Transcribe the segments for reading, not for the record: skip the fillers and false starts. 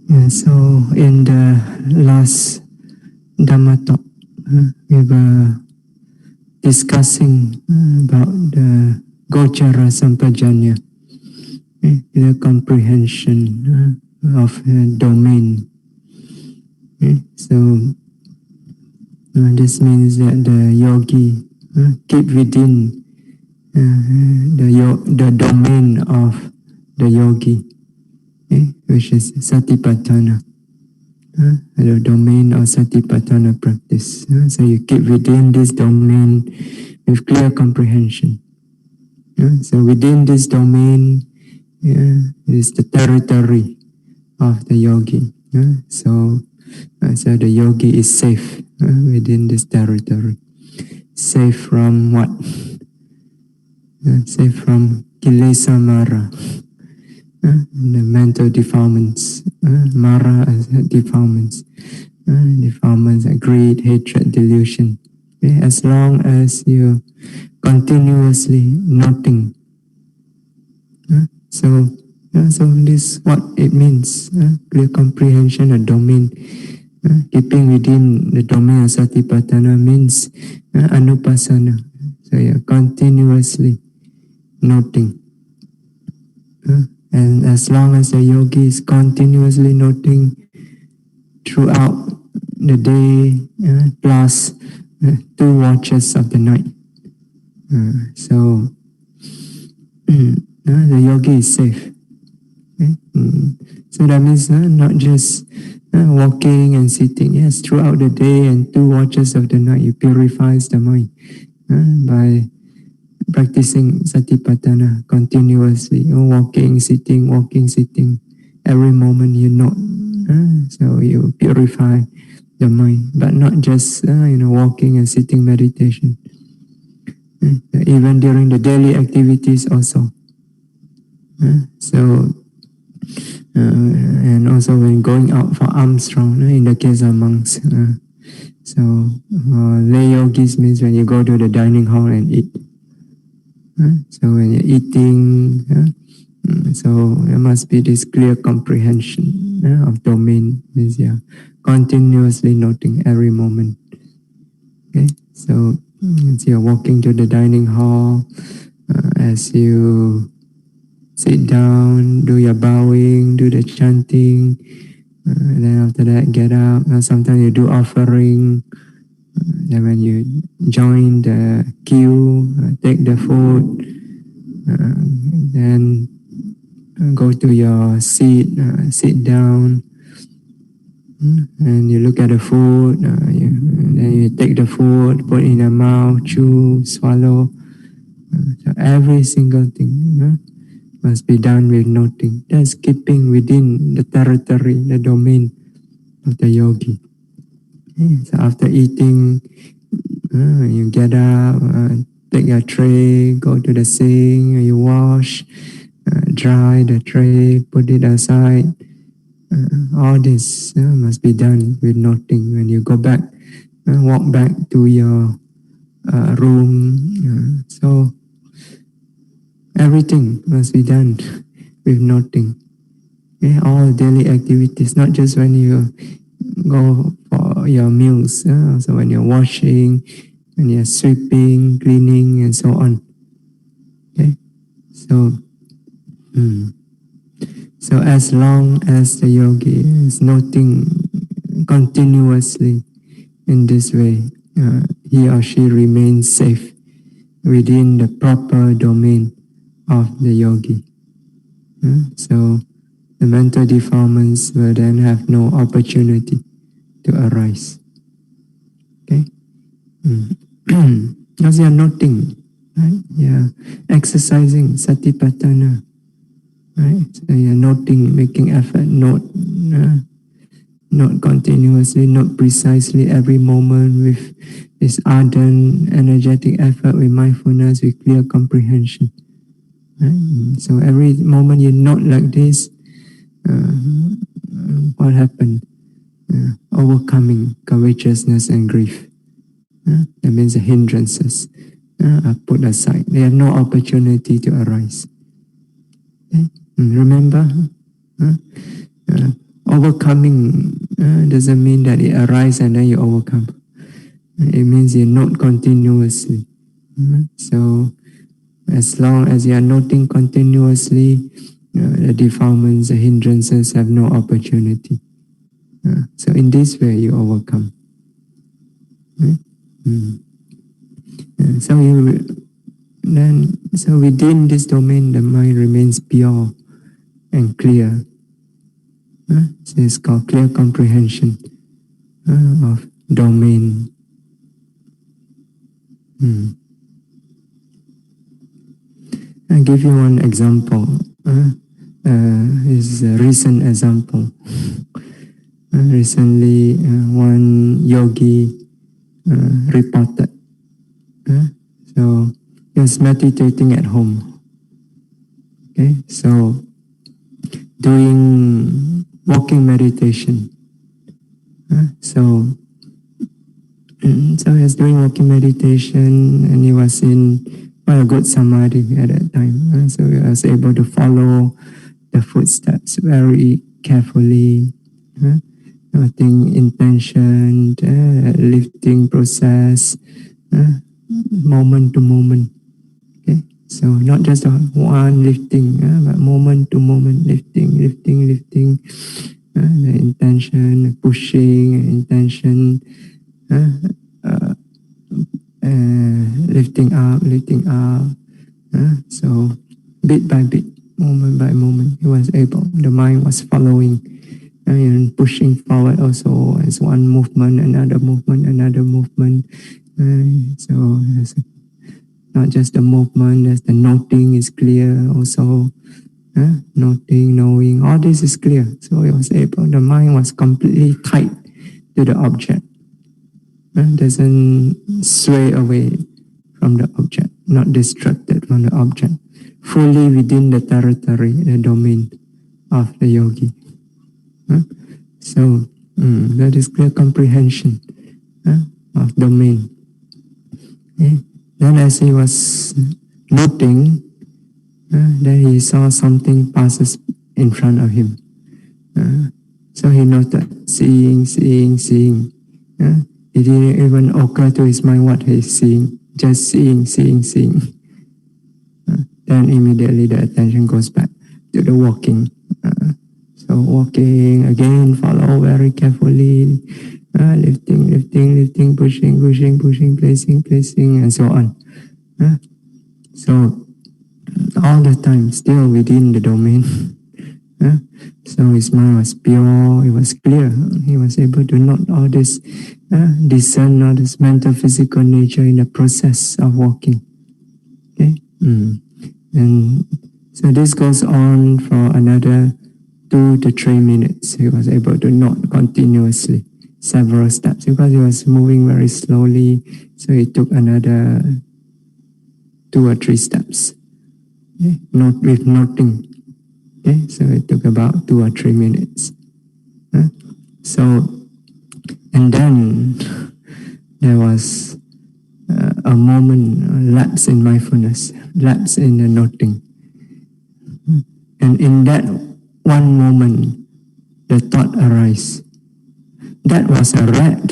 So in the last Dhamma talk, we were discussing about the Gochara Sampajanya, the comprehension of domain. So this means that the yogi keep within the domain of the yogi, which is Satipatthana, the domain of Satipatthana practice. So you keep within this domain with clear comprehension. So within this domain is the territory of the yogi. So the yogi is safe within this territory. Safe from what? Safe from kilesa mara, the mental deformance. Mara as deformance. Deformance like greed, hatred, delusion. As long as you continuously noting. So this is what it means. Clear comprehension of domain. Keeping within the domain of Satipatthana means anupassana. So you're continuously noting. And as long as the yogi is continuously noting throughout the day, plus 2 watches of the night. So the yogi is safe. So that means not just walking and sitting. Yes, throughout the day and 2 watches of the night, it purifies the mind by practicing Satipatthana continuously. Walking, sitting. Every moment you note. So you purify the mind, but not just walking and sitting meditation. Even during the daily activities also. And also when going out for alms round, in the case of monks. Lay yogis means when you go to the dining hall and eat. So when you're eating, so there must be this clear comprehension of domain. Means continuously noting every moment. Okay, so as you're walking to the dining hall, as you sit down, do your bowing, do the chanting, and then after that get up. Sometimes you do offering. Then when you join the queue, take the food, then go to your seat, sit down, and you look at the food, then you take the food, put in your mouth, chew, swallow. So every single thing must be done with noting. That's keeping within the territory, the domain of the yogi. So after eating, you get up, take your tray, go to the sink, you wash, dry the tray, put it aside. All this must be done with noting. When you go back, walk back to your room. So everything must be done with noting. All daily activities, not just when you go for your meals, so when you're washing, when you're sweeping, cleaning, and so on. Okay, so as long as the yogi is noting continuously in this way, he or she remains safe within the proper domain of the yogi. So the mental deformance will then have no opportunity to arise. Okay? As you are noting, right? Yeah, exercising Satipatthana, right? So you are noting, making effort, note continuously, note precisely every moment with this ardent, energetic effort, with mindfulness, with clear comprehension. Right? So every moment you note like this, what happened? Overcoming covetousness and grief. That means the hindrances are put aside. They have no opportunity to arise. Okay? Remember, overcoming doesn't mean that it arises and then you overcome. It means you note continuously. So as long as you are noting continuously, the defilements, the hindrances have no opportunity. So in this way you overcome. So within this domain, the mind remains pure and clear. So it's called clear comprehension of domain. I'll give you one example. This is a recent example. Recently, one yogi reported. So he was meditating at home. Okay, so doing walking meditation. So he was doing walking meditation, and he was in quite a good samadhi at that time. So he was able to follow the footsteps very carefully. Noting intention, lifting process, moment to moment. Okay, so not just one lifting, but moment to moment lifting. The intention, pushing, intention, lifting up. So bit by bit, moment by moment, he was able. The mind was following. And pushing forward also as one movement, another movement. So not just the movement, as the noting is clear also. Noting, knowing, all this is clear. So it was able, the mind was completely tied to the object. Doesn't sway away from the object, not distracted from the object. Fully within the territory, the domain of the yogi. So that is clear comprehension of domain. Then as he was noting, then he saw something passes in front of him. So he noted, seeing. It didn't even occur to his mind what he's seeing, just seeing. Then immediately the attention goes back to the walking. So walking again, follow very carefully, lifting, pushing, placing, and so on. So all the time, still within the domain. So his mind was pure, it was clear. He was able to note all this, discern all this mental, physical nature in the process of walking. Okay, and so this goes on for another 2 to 3 minutes. He was able to note continuously several steps because he was moving very slowly. So he took another 2 or 3 steps. Okay? Not with noting. Okay, so it took about 2 or 3 minutes. So, and then there was a moment, a lapse in mindfulness, lapse in the noting. And in that one moment, the thought arises. That was a rat.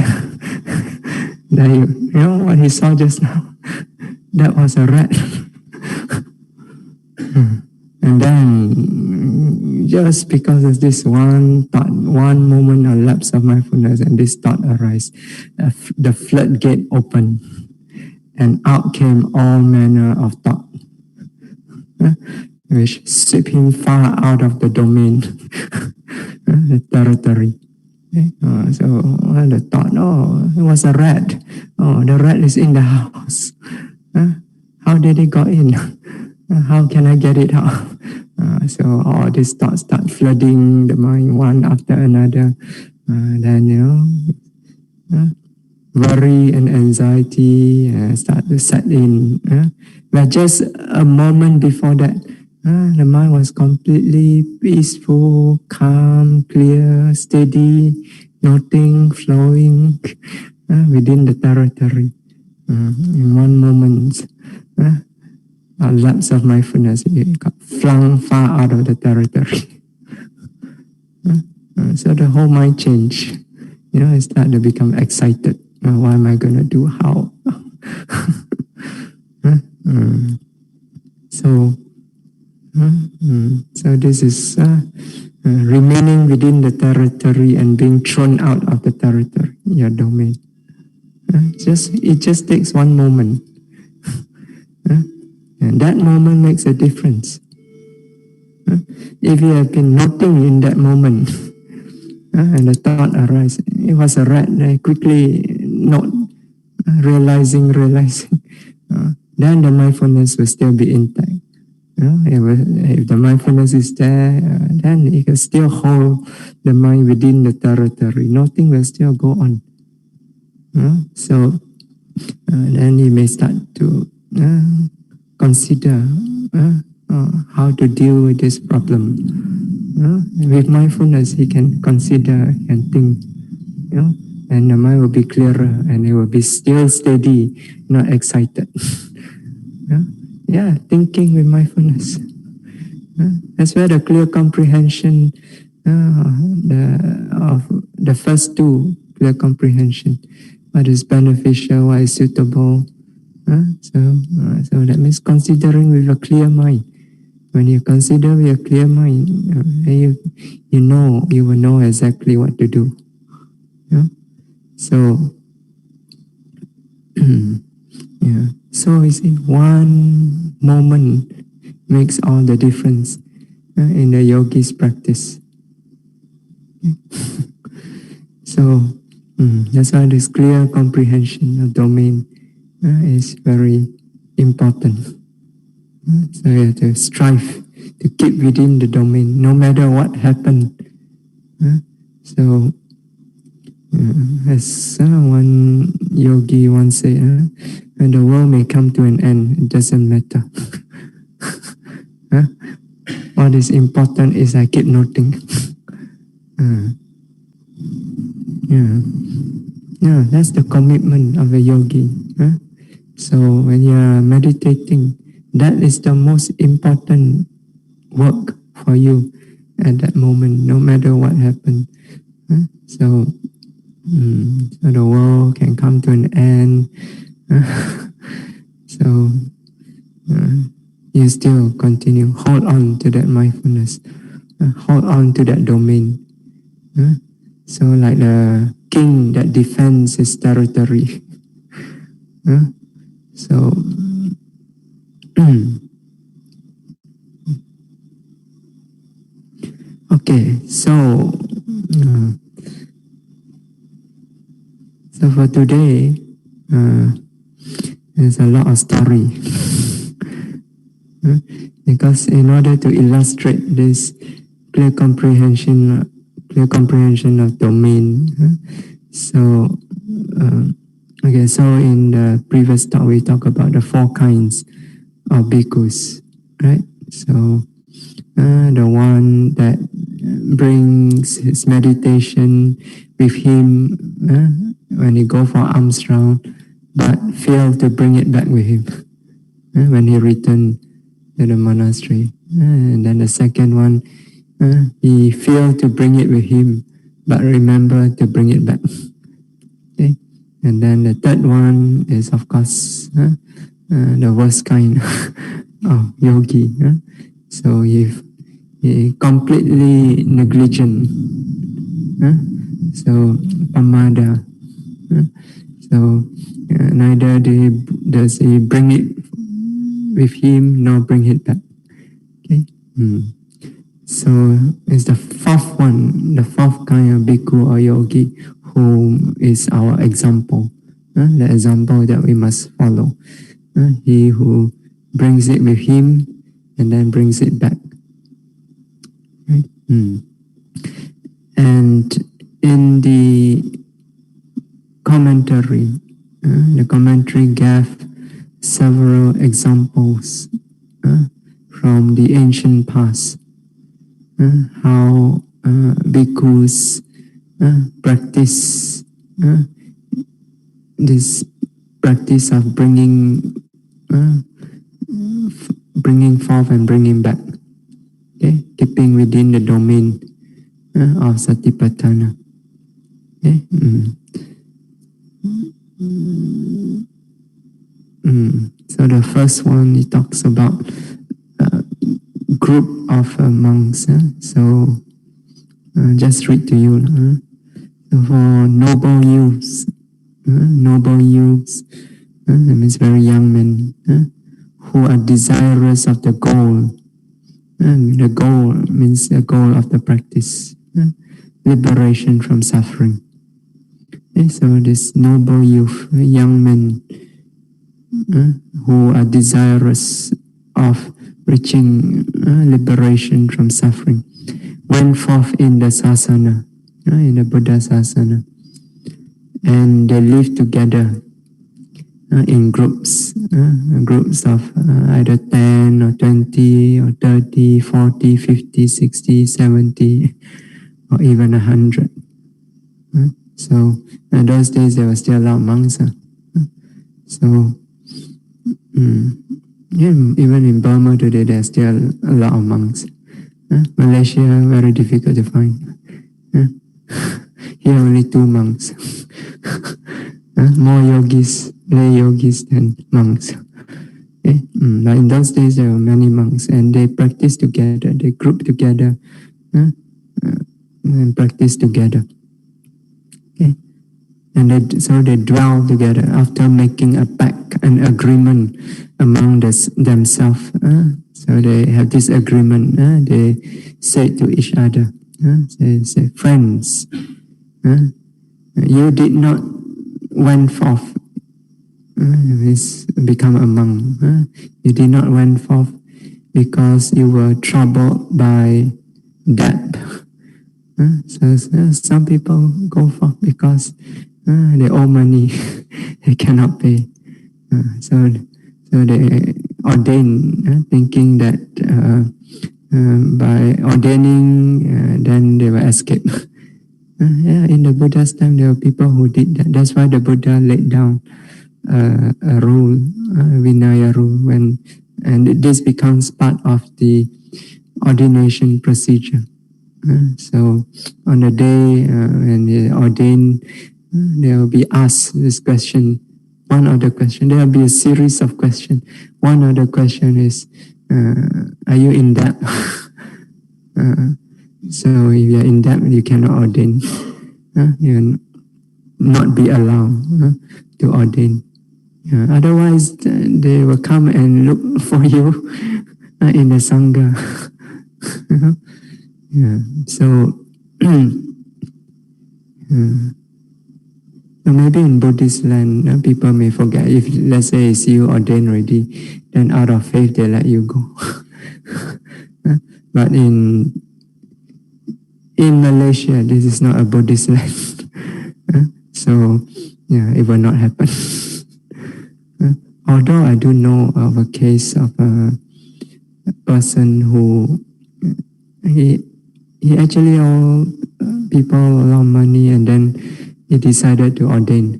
You know what he saw just now? That was a rat. And then, just because of this one thought, one moment, a lapse of mindfulness, and this thought arises, the floodgate opened, and out came all manner of thought, which sweep him far out of the domain, the territory. Okay? So the thought, it was a rat. The rat is in the house. How did it go in? How can I get it out? So all these thoughts start flooding the mind one after another. Then, worry and anxiety start to set in. But just a moment before that, the mind was completely peaceful, calm, clear, steady, noting, flowing within the territory. In one moment, a lapse of mindfulness, it got flung far out of the territory. So the whole mind change. I start to become excited. What am I going to do? How? So, so this is remaining within the territory and being thrown out of the territory, your domain. It just takes one moment. And that moment makes a difference. If you have been noting in that moment, and the thought arises, it was a rat, quickly not realizing, then the mindfulness will still be intact. If the mindfulness is there, then it can still hold the mind within the territory. Nothing will still go on. So then you may start to consider how to deal with this problem. With mindfulness, he can consider and think, and the mind will be clearer and it will be still steady, not excited. Thinking with mindfulness. That's where the clear comprehension of the first two, clear comprehension, what is beneficial, what is suitable. So that means considering with a clear mind. When you consider with a clear mind, you will know exactly what to do. So, So you see, one moment makes all the difference in the yogi's practice. So that's why this clear comprehension of domain is very important. So you have to strive to keep within the domain, no matter what happened. So, as one yogi once said, when the world may come to an end, it doesn't matter. What is important is I keep noting. That's the commitment of a yogi. So when you are meditating, that is the most important work for you at that moment, no matter what happened. So the world can come to an end. So you still continue, hold on to that mindfulness, hold on to that domain. So like the king that defends his territory. So okay, so for today, there's a lot of story. Because in order to illustrate this clear comprehension of domain, so in the previous talk we talked about the 4 kinds of bhikkhus, right? So the one that brings his meditation with him when he go for alms round, but fail to bring it back with him when he returned to the monastery. And then the second one, he failed to bring it with him, but remember to bring it back. Okay? And then the third one is, of course, the worst kind of yogi. So he completely negligent. So pamada. So neither does he bring it with him nor bring it back. Okay. So it's the fourth one, the fourth kind of bhikkhu or yogi, who is our example, the example that we must follow. He who brings it with him and then brings it back. Right? And in the commentary gave several examples from the ancient past, how bhikkhus practice this practice of bringing forth and bringing back, okay? Keeping within the domain. of Satipatthana. Okay? So the first one, he talks about group of monks. So just read to you. So for noble youths, that means very young men, who are desirous of the goal. The goal means the goal of the practice, liberation from suffering. Okay, so this noble youth, young men, who are desirous of reaching liberation from suffering, went forth in the sasana, in the Buddha sasana, and they lived together in groups of either 10 or 20 or 30, 40, 50, 60, 70, or even 100. So in those days there were still a lot of monks. So even in Burma today there are still a lot of monks. Malaysia, very difficult to find. Here only 2 monks. More yogis, lay yogis than monks. Okay? But in those days there were many monks, and they practiced together, they grouped together, and practiced together. Okay? And so they dwell together after making a pact, an agreement among themselves. So they have this agreement. They say to each other, say, friends, you did not went forth, become a monk. You did not went forth because you were troubled by debt. So some people go forth because they owe money, they cannot pay. So they ordain, thinking that by ordaining, then they will escape. In the Buddha's time, there were people who did that. That's why the Buddha laid down a rule, Vinaya rule, and this becomes part of the ordination procedure. So on the day when they ordain, they will be asked this question. One of the questions, there will be a series of questions. One of the question is, are you in debt? So if you are in debt, you cannot ordain. You will not be allowed to ordain. Otherwise, they will come and look for you in the Sangha. So, so maybe in Buddhist land, people may forget. If let's say it's you ordained already, then out of faith they let you go. But in Malaysia, this is not a Buddhist land. So it will not happen. Although I do know of a case of a person who he actually owed people a lot of money, and then he decided to ordain.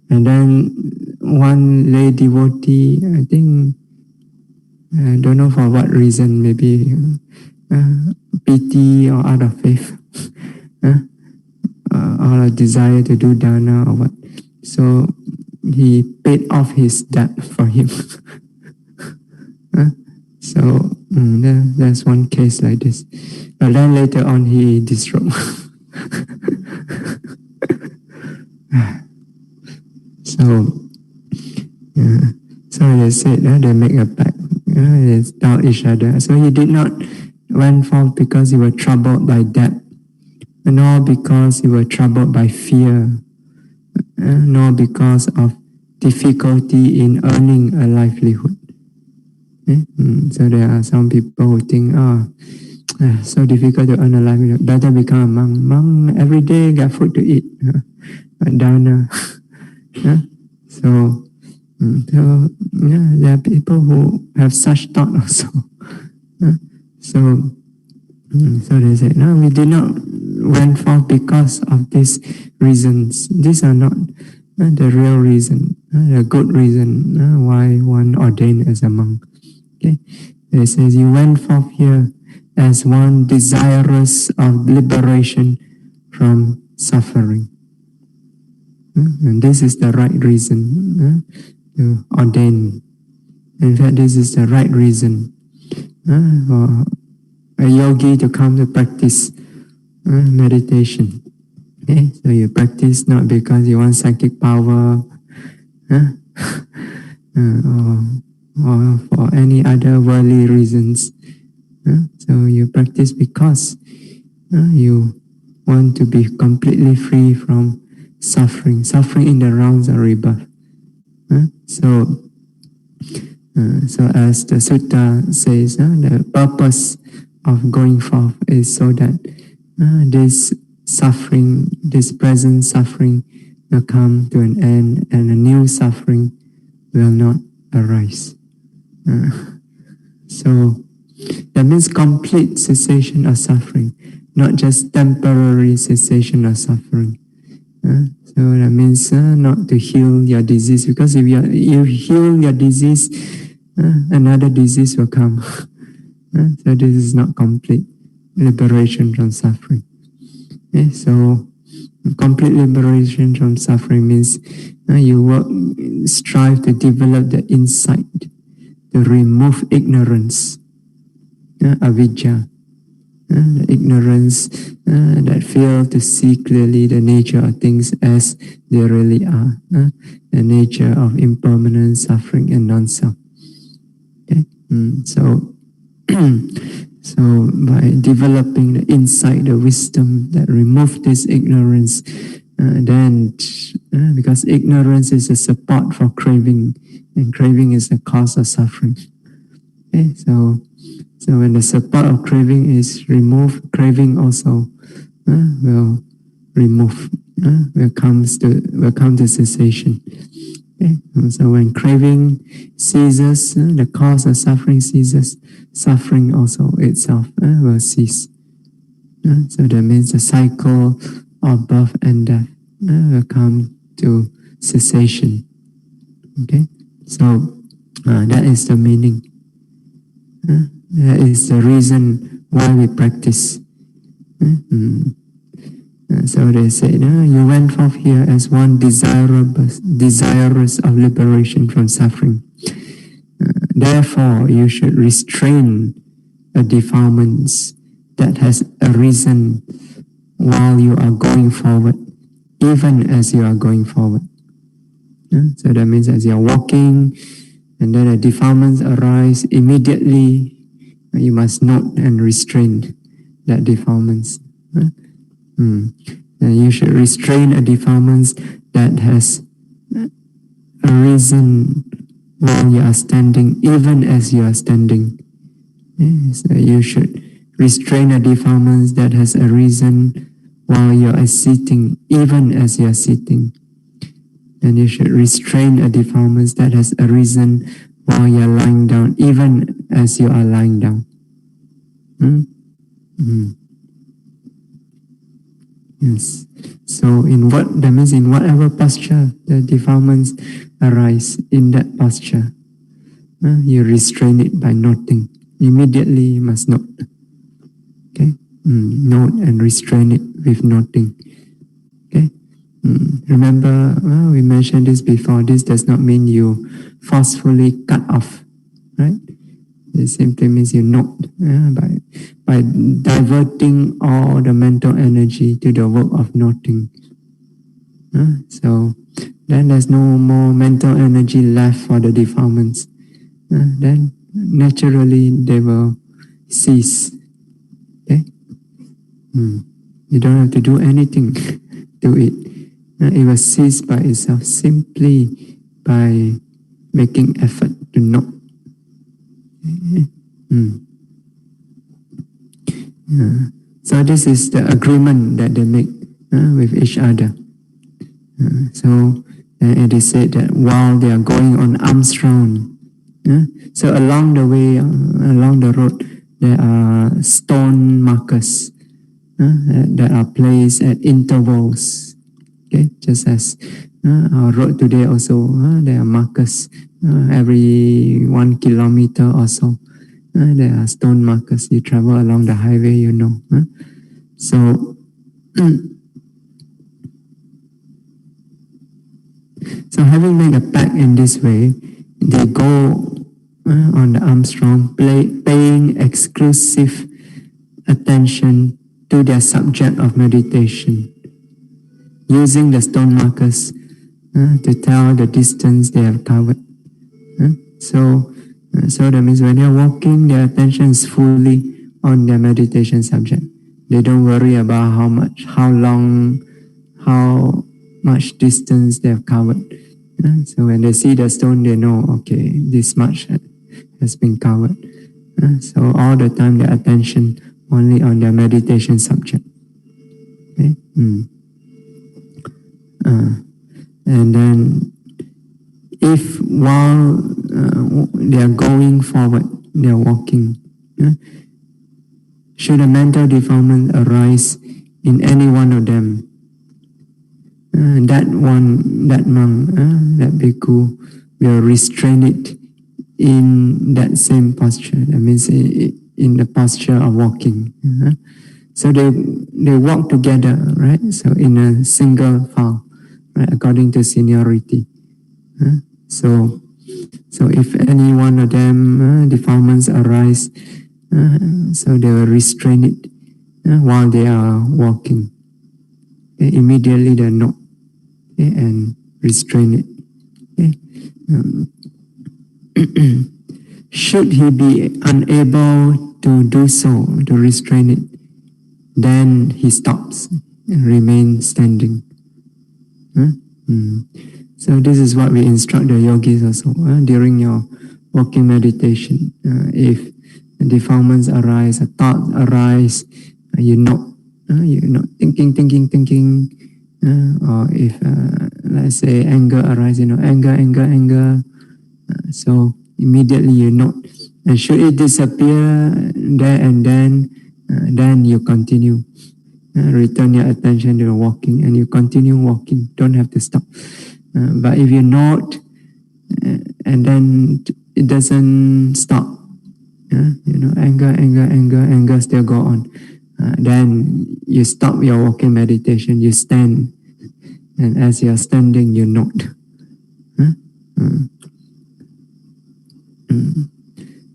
And then one lay devotee, I think, I don't know for what reason, maybe pity or out of faith, or a desire to do dana or what. So he paid off his debt for him. So there's one case like this. But then later on he disrobed. So they said they make a pact. They tell each other. So he did not went forth because he was troubled by debt, nor because he was troubled by fear, nor because of difficulty in earning a livelihood. So there are some people who think, so difficult to earn a livelihood, better become a monk. Monk every day got food to eat, dana. So there are people who have such thought also. So they say, no, we did not went forth because of these reasons. These are not the real reason, the good reason why one ordained as a monk. Okay, it says you went forth here as one desirous of liberation from suffering. And this is the right reason to ordain. In fact, this is the right reason for a yogi to come to practice meditation. Okay? So you practice not because you want psychic power or for any other worldly reasons. So you practice because you want to be completely free from suffering in the rounds of rebirth. So as the sutta says, the purpose of going forth is so that this suffering, this present suffering will come to an end and a new suffering will not arise. So that means complete cessation of suffering, not just temporary cessation of suffering. So that means not to heal your disease, because if you heal your disease, another disease will come. So this is not complete liberation from suffering. Okay? So complete liberation from suffering means you strive to develop the insight, to remove ignorance, avidya, the ignorance that fail to see clearly the nature of things as they really are, the nature of impermanence, suffering, and non-self. Okay? So by developing the insight, the wisdom that remove this ignorance, then because ignorance is a support for craving, and craving is the cause of suffering. Okay? So when the support of craving is removed, craving also will remove, will come to cessation. Okay? So when craving ceases, the cause of suffering ceases, suffering also itself will cease. So that means the cycle of birth and death will come to cessation. Okay? So that is the meaning. That is the reason why we practice. So they say, you went forth here as one desirous of liberation from suffering. Therefore, you should restrain the defilements that has arisen while you are going forward, even as you are going forward. So that means as you are walking, and then the defilements arise immediately, you must note and restrain that defilements. Then you should restrain a defilements that has arisen while you are standing, even as you are standing. So you should restrain a defilements that has arisen while you are sitting, even as you are sitting. And you should restrain a defilements that has arisen while you are lying down, even as you are lying down. Yes. So that means in whatever posture the defilements arise, in that posture, you restrain it by noting. Immediately you must note. Okay? Note and restrain it with noting. Okay? Remember, we mentioned this before. This does not mean you forcefully cut off, right? It simply means you note by diverting all the mental energy to the work of noting. So then there's no more mental energy left for the defilements. Then naturally they will cease. Okay? You don't have to do anything to it. It will cease by itself simply by making effort to note. So this is the agreement that they make with each other. So it is said that while they are going on alms round, so along the way, along the road, there are stone markers that are placed at intervals. Okay, just as our road today also, there are markers every 1 kilometer or so. There are stone markers. You travel along the highway, you know. So, so having made a pact in this way, they go on the Armstrong, paying exclusive attention to their subject of meditation, using the stone markers to tell the distance they have covered. So that means when they're walking, their attention is fully on their meditation subject. They don't worry about how much distance they have covered. So when they see the stone, they know, okay, this much has been covered. So all the time, their attention only on their meditation subject. Okay? And then, if while they are going forward, they are walking, should a mental defilement arise in any one of them, that monk, that bhikkhu will restrain it in that same posture. That means in the posture of walking. So they walk together, right? So in a single file, right? According to seniority. So if any one of them defilements arise, so they will restrain it while they are walking. Immediately they note and restrain it. Should he be unable to do so, to restrain it, then he stops and remains standing. So this is what we instruct the yogis also during your walking meditation. If defilements arise, a thought arise, you note, thinking, or if let's say anger arises, anger. So immediately you note, and should it disappear there and then you continue. Return your attention to the walking, and you continue walking. Don't have to stop. But if you note, and then it doesn't stop, anger still go on, then you stop your walking meditation. You stand, and as you are standing, you note.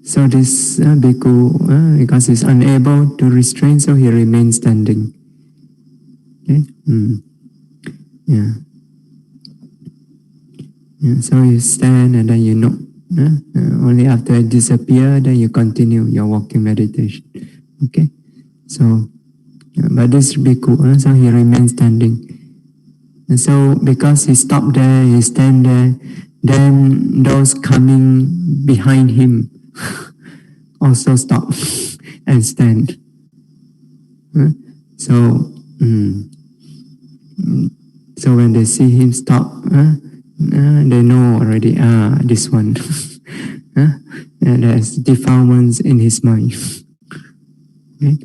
So this bhikkhu, because he's unable to restrain, so he remains standing. Okay. So you stand and then you note. Only after it disappears, then you continue your walking meditation. Okay. So, but this bhikkhu, so he remains standing. And so because he stopped there, he stand there, then those coming behind him also stop and stand. So when they see him stop, they know already, this one. And there's defilements in his mind. Okay?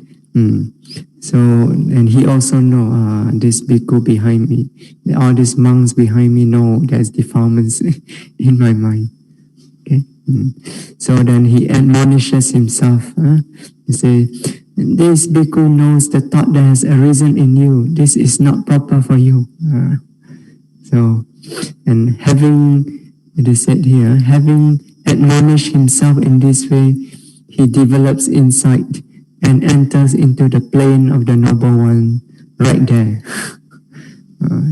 So, and he also know, this bhikkhu behind me, all these monks behind me know there's defilements in my mind. Okay? So then he admonishes himself. He say, this bhikkhu knows the thought that has arisen in you. This is not proper for you. So, and having, it is said here, having admonished himself in this way, he develops insight and enters into the plane of the noble one right there.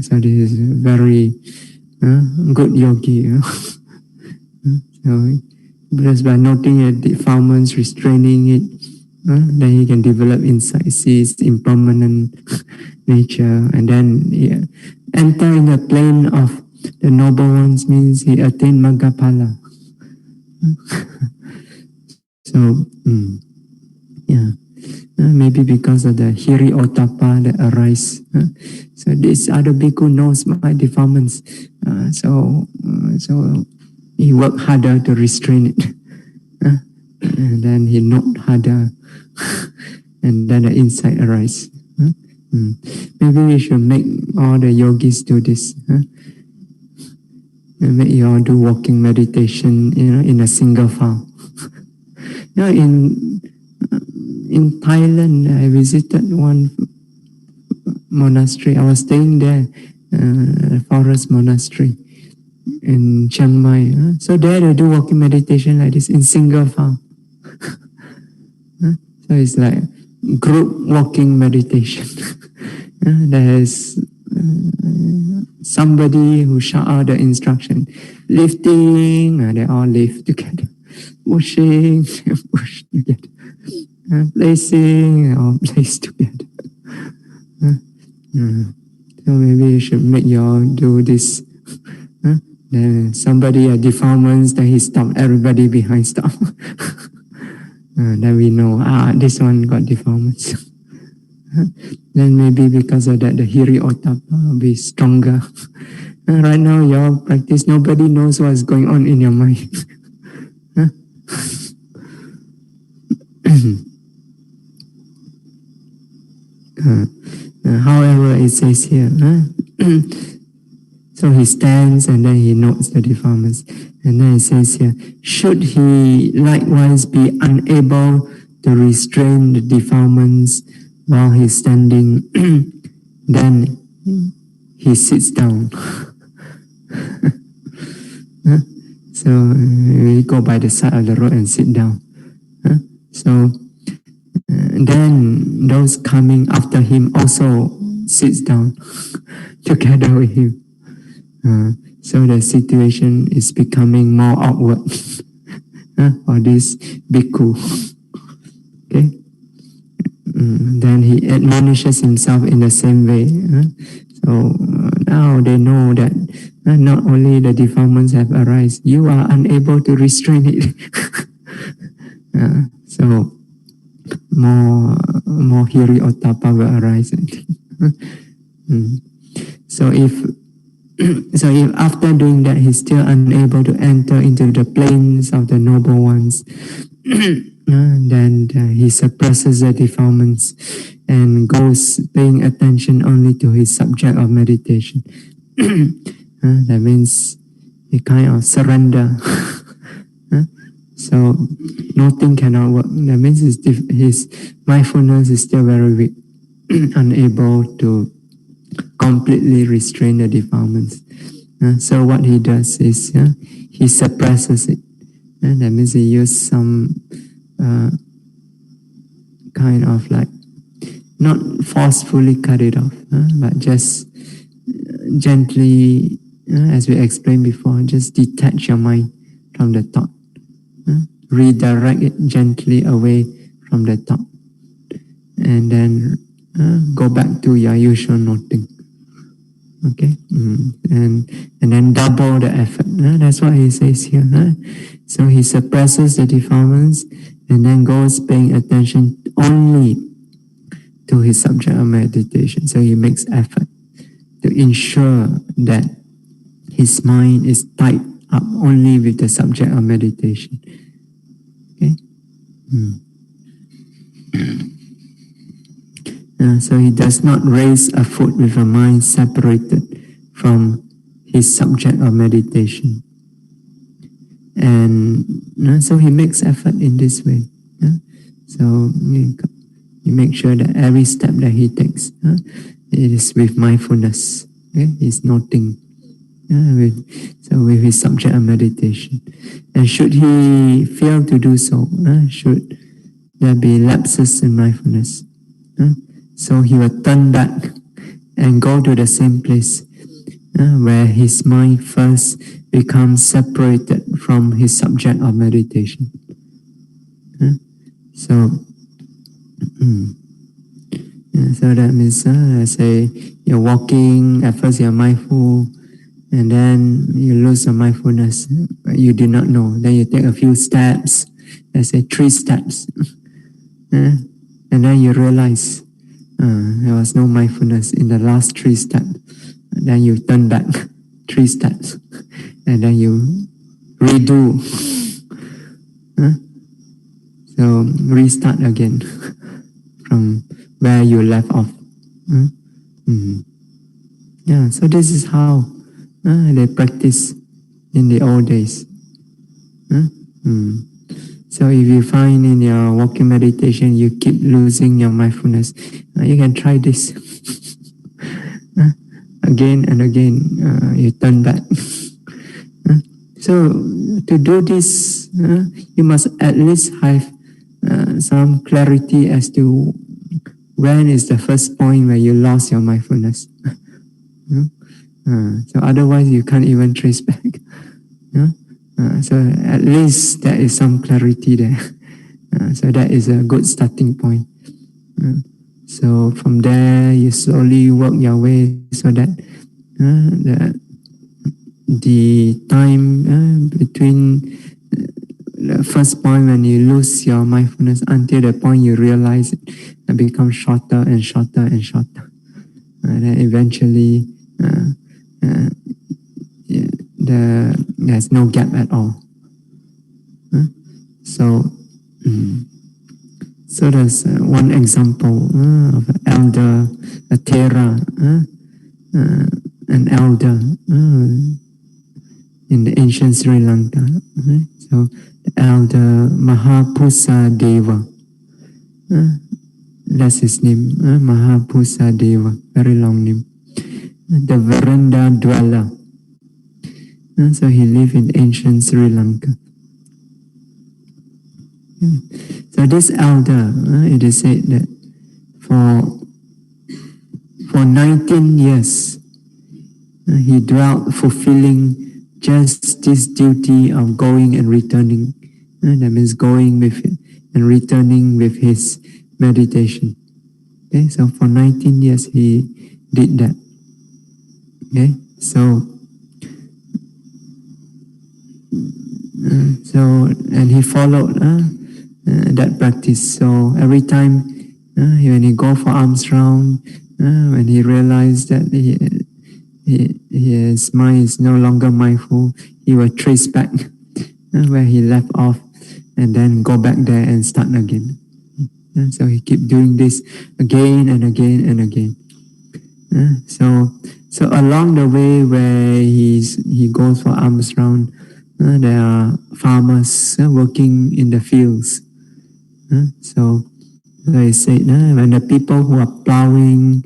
So this is very good yogi. So just by noting the defilements, restraining it, then he can develop insight, see its impermanent nature, and then enter in the plane of the noble ones, means he attained Maggaphala. So, maybe because of the hiri otapa that arise. So this other bhikkhu knows my defilements. So he worked harder to restrain it. And then he note harder. And then the insight arise. Maybe we should make all the yogis do this. Make you all do walking meditation, in a single file. in Thailand, I visited one monastery. I was staying there, forest monastery in Chiang Mai. So there they do walking meditation like this in single file. So it's like group walking meditation. There is somebody who shout out the instruction, lifting, they all lift together. Pushing, push together. Placing, all place together. So maybe you should make y'all do this. Then somebody at Deformance, then he stopped, everybody behind stop. Then we know, this one got Deformance. Then maybe because of that, the Hiri Ottappa will be stronger. Right now, y'all practice, nobody knows what's going on in your mind. However, it says here, so he stands and then he notes the deformance. And then it says here, should he likewise be unable to restrain the deformance while he's standing, then he sits down. So we go by the side of the road and sit down. So then those coming after him also sits down together with him. So the situation is becoming more awkward for this bhikkhu. Okay. Then he admonishes himself in the same way. So now they know that not only the deformance have arisen, you are unable to restrain it. So more Hiri Ottappa will arise. So if after doing that he's still unable to enter into the planes of the noble ones, then he suppresses the deformance and goes paying attention only to his subject of meditation. That means he kind of surrender. So nothing cannot work. That means his mindfulness is still very weak, unable to completely restrain the deformance. So what he does is he suppresses it. That means he uses some kind of like, not forcefully cut it off, but just gently, as we explained before, just detach your mind from the thought. Redirect it gently away from the thought. And then go back to your usual noting. Okay? And then double the effort. That's what he says here. So he suppresses the deformance and then goes paying attention only to his subject of meditation. So he makes effort to ensure that his mind is tied up only with the subject of meditation. Okay? So he does not raise a foot with a mind separated from his subject of meditation. And so he makes effort in this way. So he makes sure that every step that he takes, it is with mindfulness. Okay? He's noting. With his subject of meditation. And should he fail to do so, should there be lapses in mindfulness, so he will turn back and go to the same place where his mind first becomes separated from his subject of meditation. So that means, say you're walking, at first you're mindful, and then you lose your mindfulness, you do not know. Then you take a few steps, let's say 3 steps, and then you realize there was no mindfulness in the last 3 steps. And then you turn back 3 steps, and then you redo. So restart again from where you left off. So this is how they practice in the old days. So if you find in your walking meditation you keep losing your mindfulness, you can try this. Again and again, you turn back. So to do this, you must at least have some clarity as to when is the first point where you lost your mindfulness. So otherwise you can't even trace back. So at least there is some clarity there. So that is a good starting point. So from there you slowly work your way so that the time between the first point when you lose your mindfulness until the point you realize it becomes shorter and shorter and shorter. And then eventually there's no gap at all. So there's one example of an elder, a Thera, an elder in the ancient Sri Lanka. So the elder Mahapusa Deva, that's his name, Mahapusa Deva, very long name. The veranda dweller. So he lived in ancient Sri Lanka. So this elder, it is said that for 19 years, he dwelt fulfilling just this duty of going and returning. That means going with it and returning with his meditation. Okay, so for 19 years he did that. Okay, and he followed that practice. So every time when he go for alms round, when he realized that his mind is no longer mindful, he will trace back where he left off and then go back there and start again. So he keep doing this again and again and again. So along the way where he goes for alms round, there are farmers working in the fields. So they say when the people who are plowing,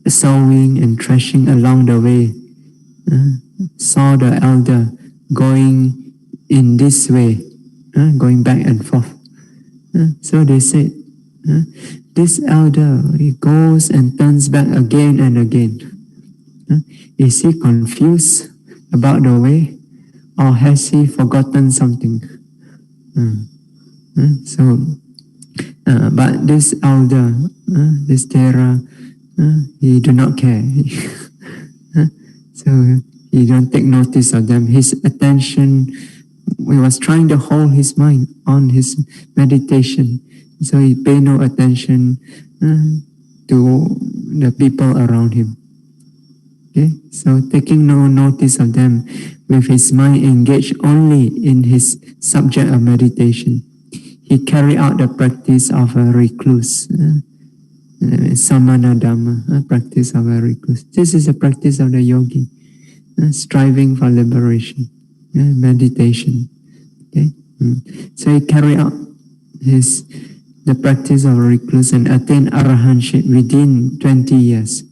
sowing and threshing along the way saw the elder going in this way, going back and forth. So they said, this elder, he goes and turns back again and again. Is he confused about the way, or has he forgotten something? But this elder, this Thera, he do not care. So he don't take notice of them. His attention, he was trying to hold his mind on his meditation. So he paid no attention to the people around him. Okay, so taking no notice of them, with his mind engaged only in his subject of meditation, he carried out the practice of a recluse, samaṇera Dhamma, practice of a recluse. This is a practice of the yogi, striving for liberation, meditation. Okay, so he carried out the practice of a recluse and attained arahantship within 20 years.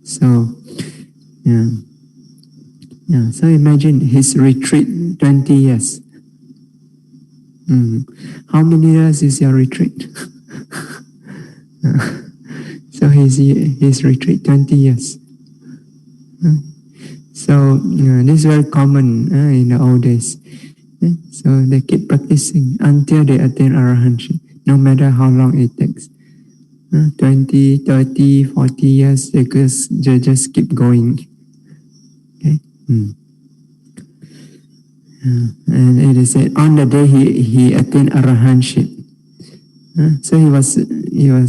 So imagine his retreat, 20 years. How many years is your retreat? So his retreat, 20 years. So this is very common in the old days. So they keep practicing until they attain arahantship, no matter how long it takes. 20, 30, 40 years, they just keep going. Okay? And it is said on the day he attained arahantship. So he was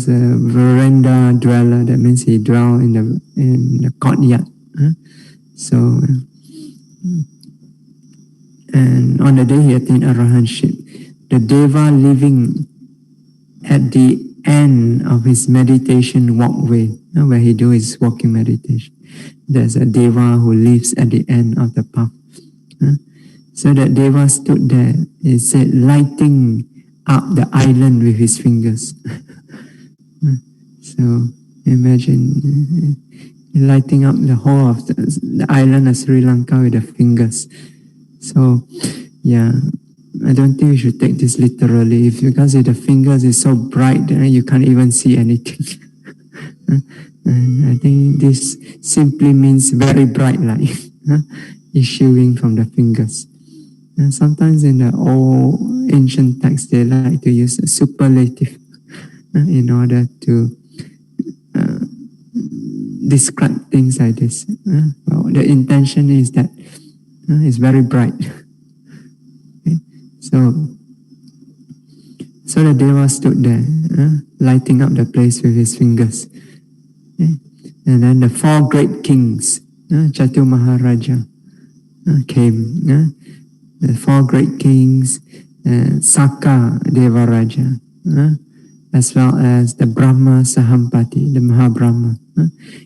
a veranda dweller. That means he dwelled in the courtyard. And on the day he attained arahantship, the deva living at the end of his meditation walkway, where he do his walking meditation. There's a deva who lives at the end of the path. So that Deva stood there, he said, lighting up the island with his fingers. So imagine lighting up the whole of the island of Sri Lanka with the fingers. So yeah, I don't think we should take this literally, because if the fingers is so bright, you can't even see anything. I think this simply means very bright light issuing from the fingers. And sometimes in the old ancient texts, they like to use a superlative in order to describe things like this. Well, the intention is that it's very bright. Okay? So the Deva stood there, lighting up the place with his fingers. Okay? And then the four great kings, Chatu Maharaja, came. The four great kings, Saka Devaraja, as well as the Brahma Sahampati, the Mahabrahma,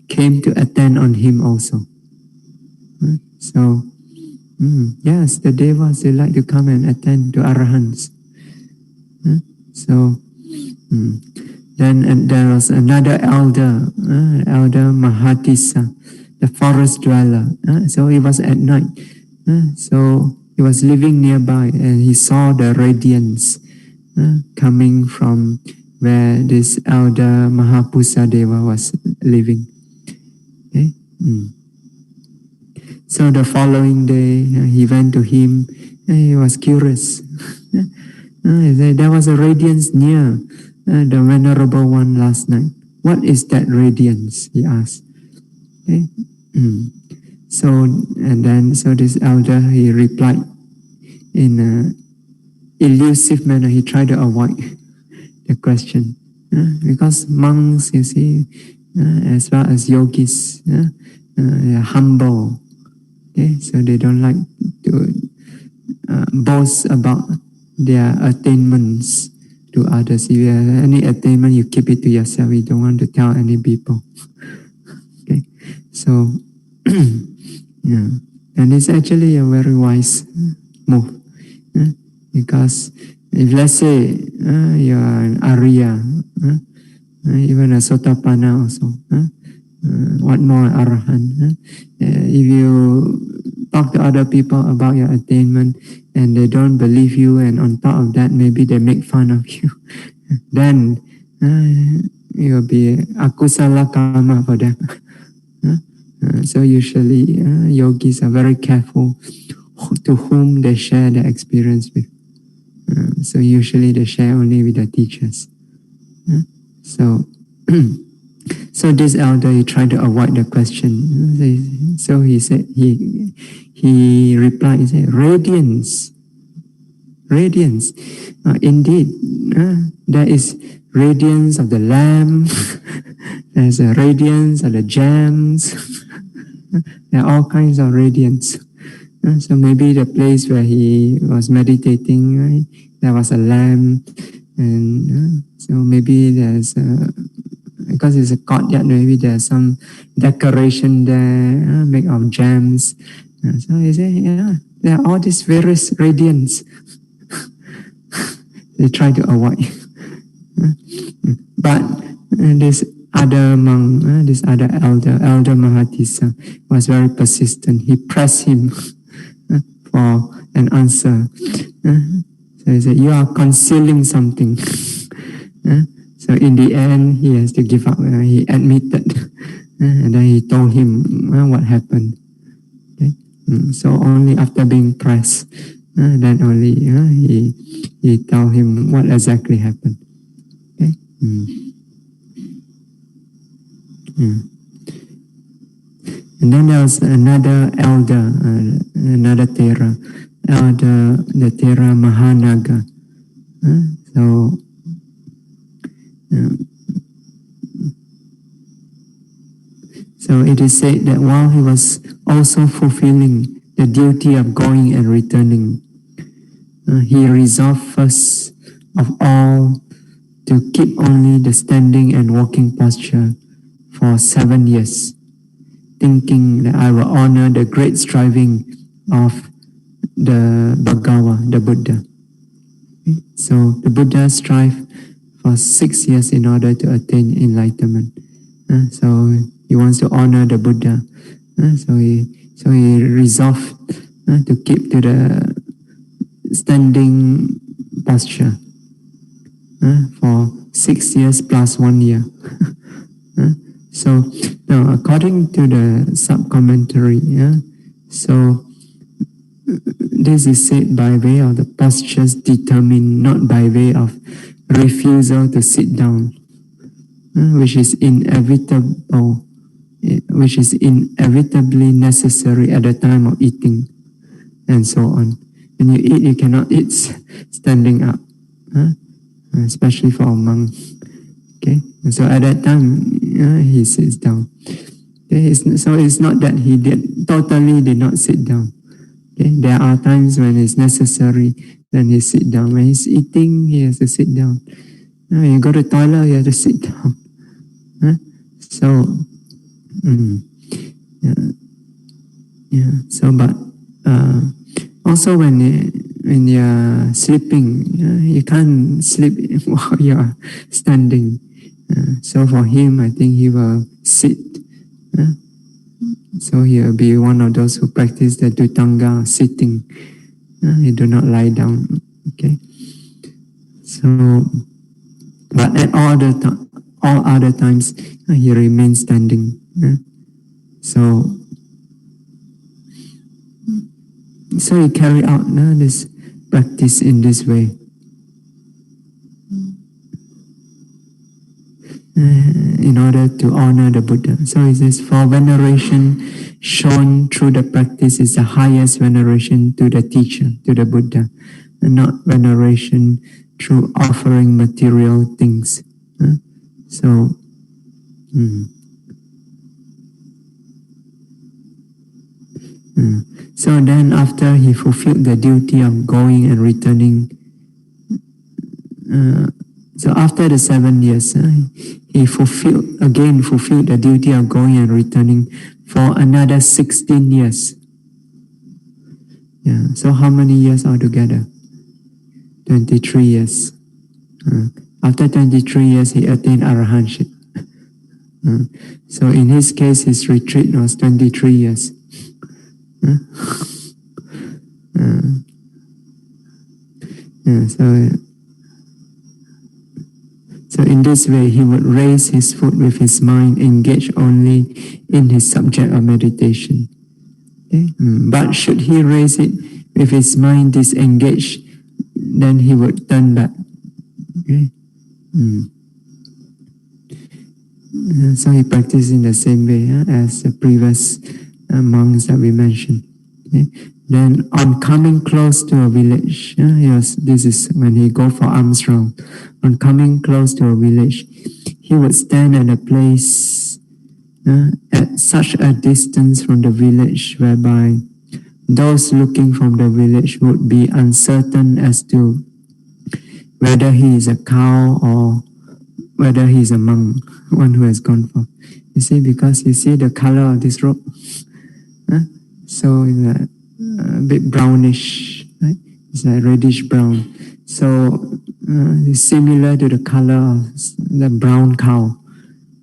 came to attend on him also. So, yes, the Devas, they like to come and attend to Arahants. So, then there was another elder, Elder Mahatissa, the forest dweller. So it was at night. So he was living nearby, and he saw the radiance coming from where this elder Mahapusa Deva was living. Okay? So the following day, he went to him, and he was curious. He said, there was a radiance near the Venerable One last night. What is that radiance? He asked. Okay? So this elder, he replied in an elusive manner. He tried to avoid the question, because monks, you see, as well as yogis, they're humble. Okay, so they don't like to boast about their attainments to others. If you have any attainment, you keep it to yourself. You don't want to tell any people. Okay, so yeah, and it's actually a very wise move, because if let's say you are an Arya, even a Sotapanna also, what more Arahant? If you talk to other people about your attainment and they don't believe you, and on top of that maybe they make fun of you, then it will be akusala karma for them. So usually yogis are very careful to whom they share their experience with. So usually they share only with the teachers. So this elder, he tried to avoid the question. So he said, he replied, he said, radiance. Indeed, there is radiance of the lamp. There's a radiance of the gems. There are all kinds of radiance. So maybe the place where he was meditating, right, there was a lamp, and so maybe there's because it's a courtyard, maybe there's some decoration there made of gems. So he said, yeah, there are all these various radiance. They try to avoid. But this other monk, this other elder Mahatissa, was very persistent. He pressed him for an answer. So he said, you are concealing something. So in the end, he has to give up. He admitted, and then he told him what happened. Okay? So only after being pressed, then only he told him what exactly happened. Okay? And then there was another elder, another Thera, the Thera Mahanaga. So it is said that while he was also fulfilling the duty of going and returning, he resolved first of all to keep only the standing and walking posture for 7 years, thinking that I will honor the great striving of the Bhagawa, the Buddha. So the Buddha strived for 6 years in order to attain enlightenment. So he wants to honor the Buddha. So he resolved to keep to the standing posture for 6 years plus 1 year. So now, according to the sub-commentary, so this is said by way of the postures determined, not by way of refusal to sit down, which is inevitable, which is inevitably necessary at the time of eating, and so on. When you eat, you cannot eat standing up, especially for a monk. Okay, so at that time, he sits down. Okay, so it's not that he totally did not sit down. Okay, there are times when it's necessary, then he sit down. When he's eating, he has to sit down. When you go to the toilet, you have to sit down. So, so but also when you're sleeping, you can't sleep while you're standing. So for him, I think he will sit. So he will be one of those who practice the Dhutanga, sitting. He do not lie down. Okay. So, but at all other times, he remains standing. So he carry out this practice in this way. In order to honor the Buddha. So it says, for veneration shown through the practice is the highest veneration to the teacher, to the Buddha, and not veneration through offering material things. So then after he fulfilled the duty of going and returning, so after the 7 years, he fulfilled the duty of going and returning for another 16 years. Yeah. So how many years altogether? 23 years. After 23 years, he attained arahantship. So in his case, his retreat was 23 years. So in this way, he would raise his foot with his mind engaged only in his subject of meditation. Okay? But should he raise it with his mind disengaged, then he would turn back. Okay? So he practiced in the same way as the previous monks that we mentioned. Okay? Then on coming close to a village, this is when he go for alms round. On coming close to a village, he would stand at a place at such a distance from the village whereby those looking from the village would be uncertain as to whether he is a cow or whether he is a monk, one who has gone for. You see, because you see the color of this robe, so it's a bit brownish, right? It's like reddish brown. So it's similar to the color of the brown cow,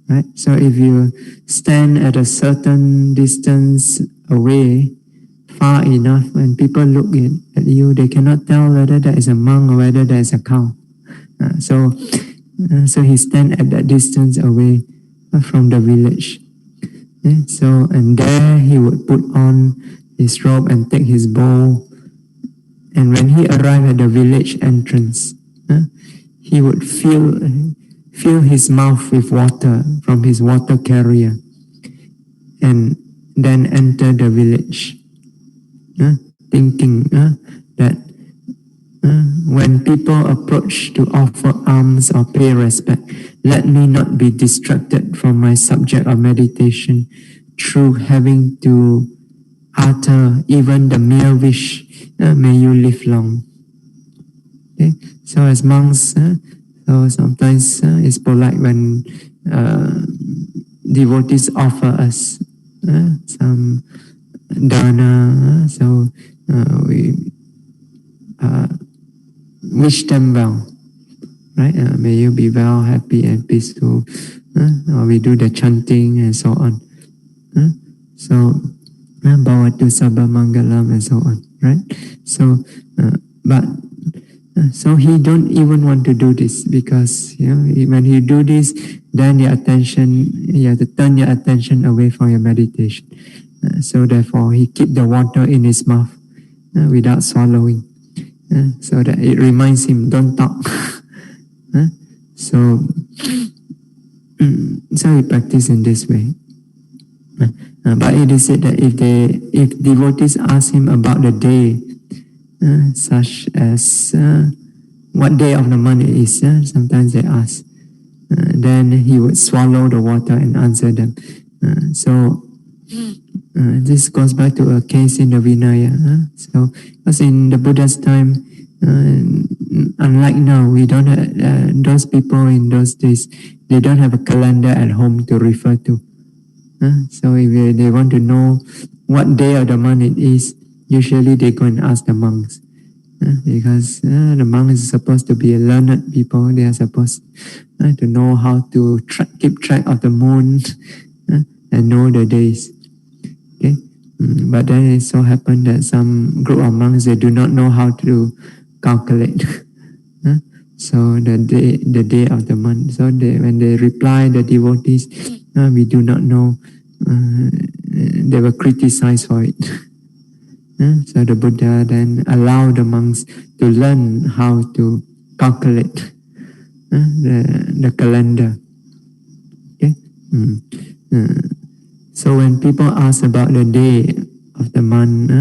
right? So if you stand at a certain distance away, far enough, when people look at you, they cannot tell whether that is a monk or whether that is a cow. So he stand at that distance away from the village. Okay? So, and there he would put on his robe and take his bowl. And when he arrived at the village entrance, he would fill his mouth with water from his water carrier and then enter the village, thinking that when people approach to offer alms or pay respect, let me not be distracted from my subject of meditation through having to utter even the mere wish, may you live long. Okay? So as monks, so sometimes it's polite when devotees offer us some dana, so we wish them well, right? May you be well, happy, and peaceful. Or we do the chanting and so on. So, Bhavatu Sabha Mangalam and so on, right? So, but so he don't even want to do this, because when you do this, then you have to turn your attention away from your meditation. So therefore, he keep the water in his mouth without swallowing, so that it reminds him, don't talk. So he practice in this way. But it is said that if devotees ask him about the day, such as what day of the month it is, sometimes they ask, then he would swallow the water and answer them. So this goes back to a case in the Vinaya. So, because in the Buddha's time, unlike now, we don't have, those people in those days, they don't have a calendar at home to refer to. So if they want to know what day of the month it is, usually they go and ask the monks. Because the monks are supposed to be learned people. They are supposed to know how to keep track of the moon and know the days. Okay, but then it so happened that some group of monks, they do not know how to calculate. So the day of the month. So when they reply the devotees, we do not know, they were criticized for it. So the Buddha then allowed the monks to learn how to calculate the calendar. Okay. So when people ask about the day of the month,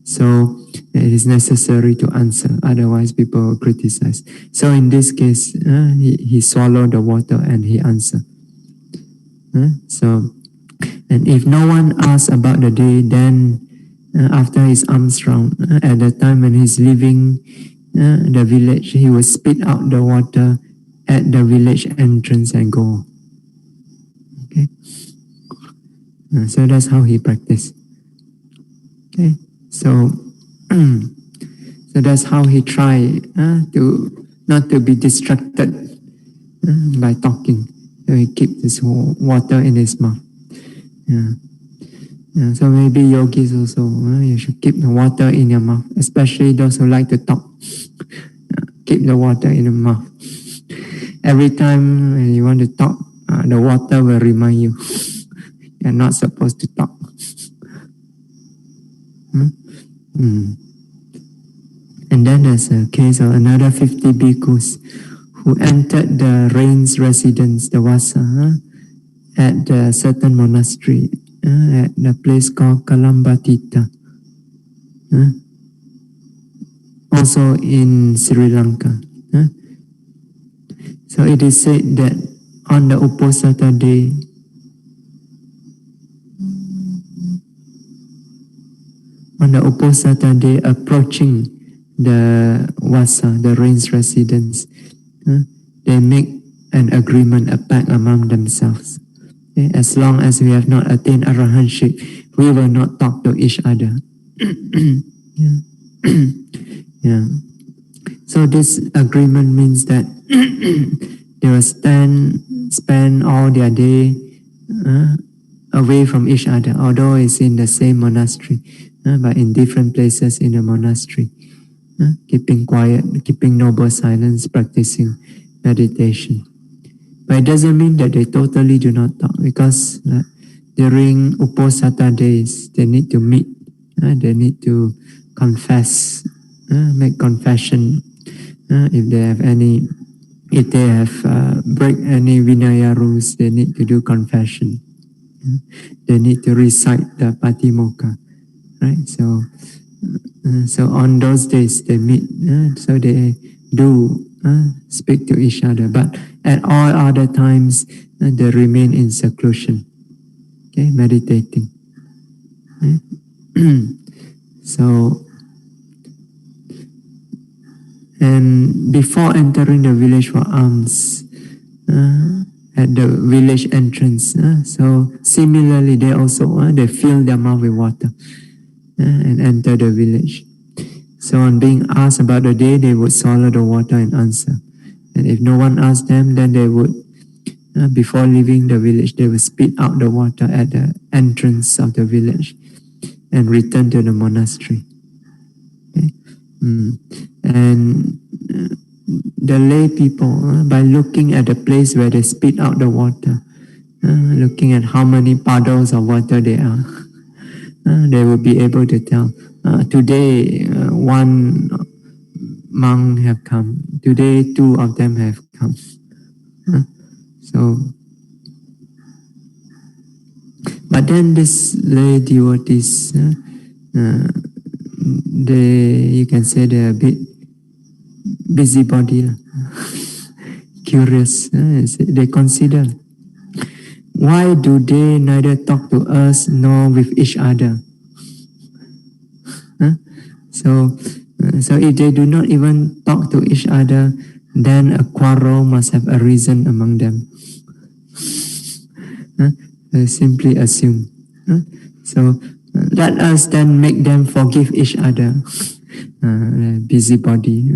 so it is necessary to answer, otherwise people will criticize. So in this case, he swallowed the water and he answered. So, and if no one asks about the day, then after his alms round, at the time when he's leaving the village, he will spit out the water at the village entrance and go. Okay. So that's how he practiced. Okay. So that's how he tried to not to be distracted by talking. So he keeps this water in his mouth. So maybe yogis also, you should keep the water in your mouth, especially those who like to talk. Keep the water in your mouth. Every time when you want to talk, the water will remind you you're not supposed to talk. And then there's a case of another 50 bhikkhus who entered the rain's residence, the Vassa, at a certain monastery, at the place called Kalambatita, also in Sri Lanka. So it is said that on the Uposatha day, approaching the Vassa, the rain's residence, they make an agreement, a pact among themselves. Okay? As long as we have not attained arahantship, we will not talk to each other. Yeah. So this agreement means that they will spend all their day away from each other, although it's in the same monastery, but in different places in the monastery, keeping quiet, keeping noble silence, practicing meditation. But it doesn't mean that they totally do not talk, because during Uposatha days, they need to meet, they need to confess, make confession. If they have break any Vinaya rules, they need to do confession. They need to recite the Patimokkha, right? So on those days they meet, so they do speak to each other. But at all other times, they remain in seclusion, okay, meditating. So, and before entering the village for alms, at the village entrance, so similarly they also they fill their mouth with water and enter the village. So on being asked about the day, they would swallow the water and answer. And if no one asked them, then they would, before leaving the village, they would spit out the water at the entrance of the village and return to the monastery. Okay? And the lay people, by looking at the place where they spit out the water, looking at how many puddles of water there are, they will be able to tell, today one monk have come, today 2 of them have come. So, but then this lay devotees, you can say they're a bit busybody, curious. They consider, why do they neither talk to us nor with each other? So if they do not even talk to each other, then a quarrel must have arisen among them. Simply assume. So let us then make them forgive each other. Busybody,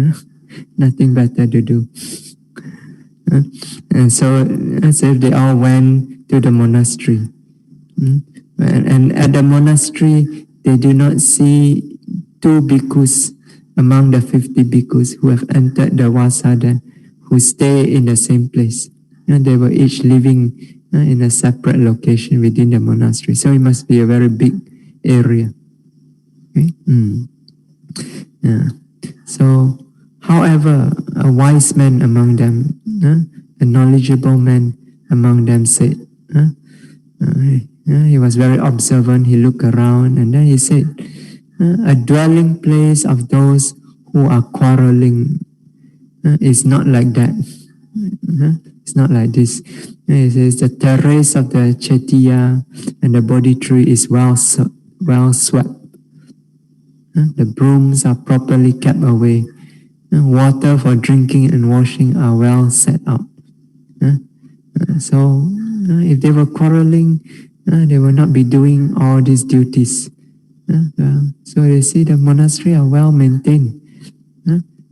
nothing better to do. And so as if they all went to the monastery. And at the monastery, they do not see 2 bhikkhus among the 50 bhikkhus who have entered the Vassa then, who stay in the same place. They were each living in a separate location within the monastery. So it must be a very big area. Okay? Yeah. So, however, a wise man among them, a knowledgeable man among them said, he was very observant, he looked around and then he said, a dwelling place of those who are quarreling is not like that. It's not like this. It says the terrace of the Chettiya and the Bodhi tree is well swept. The brooms are properly kept away. Water for drinking and washing are well set out. So if they were quarreling, they will not be doing all these duties. So they see the monastery are well maintained.